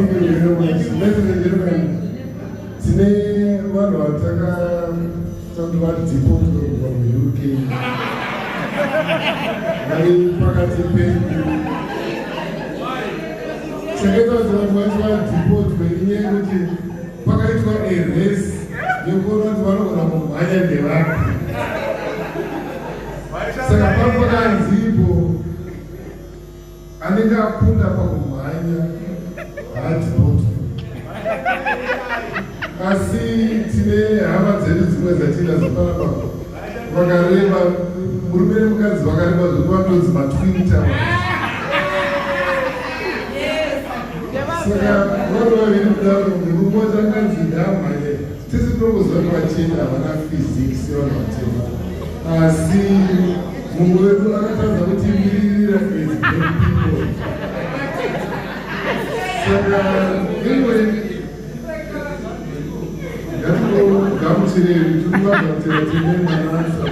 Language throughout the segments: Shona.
Thank you very much. Ladies and gentlemen, today one of our deport from the UK. Very practically paid. Second of one deport when you go to Pakistan for a race. You go on one of them. I am the one. Second of Zibo. Anenda punda pa kumanya deport. Asi tine hama dzedu dzimwe dzatina zopana pa vakareba murume nemukadzi vakareba zvokuvanonzi matwin towers. Saka vanhu vaviri kudaro murume wacho akanzi ndamhanye tese tinongoziva kuti vachena havana physics vanhu vatema, asi mumwe wedu akatadza kutimirira as dead people. Saka anyway, gamuchireri turikuvagatira tine manasa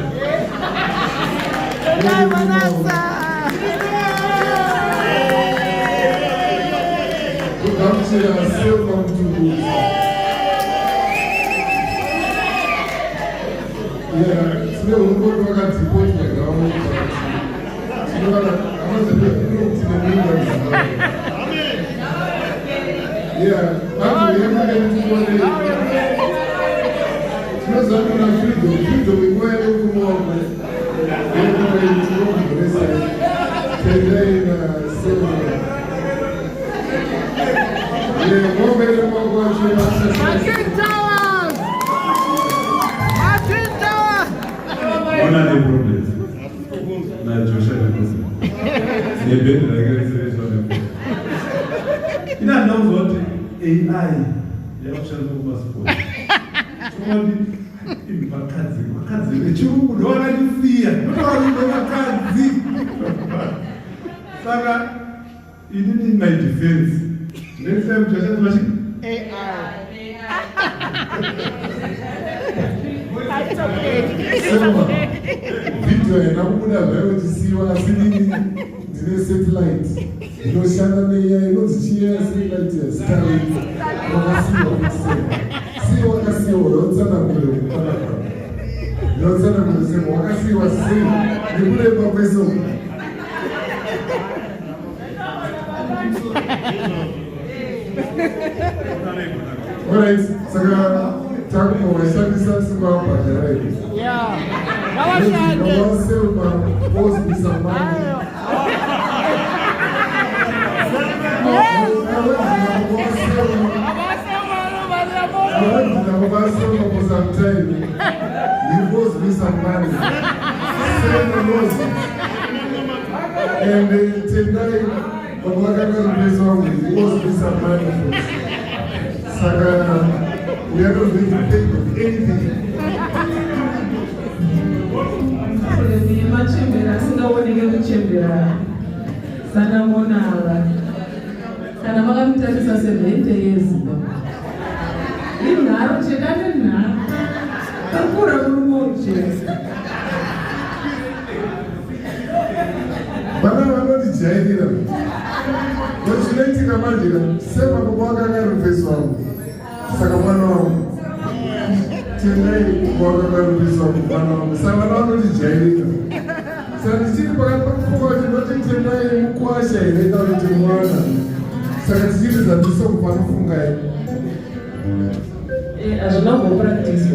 gamuchira asepa mutukuzi tine urongoti vakadzipotwa gavamuaa tinoona amazepetine minga Tunazana freedom igual como AI yakushandisa passport. Vakadzi vechirungu ndovakandisiya ndotaurinde vakadzi. Saka inini my defense next time tichashandisa machini video yena kubuda zvayo tisiwa asi nini ndine satellite inoshanda neya inonzi chiya satellite yastarlink wakasiwa kusema wakasiwa yotsanangure kupanapa yotsanangure sema wakasiwa sei nekureba kweso. Alright, saka takumo washandisa simba wapajara hivi. Yeah. Nawasema post samani. For some time, you must be some money. Send the Moses. And tonight, the Wakaka place on you must be some money. Saka, we are not going to pay for anything. Machembera, singaoneke kuchembera. Sana monala. Kana vakamtarisa 70 years ago. Inharo chekane nharo. Takura kurumoche. Vana vanondijairira. Vachinoitika manje sema baba vakanga wangu. Saka mwana wangu. Tendai wakanga mwana wangu. Saka vana vanondijairira. Saka ndichiri pakapakwa chinoti tendai mukwasha inoita kuti mwana. Saka tichiri zvandiso kupanofungai. As não vou practice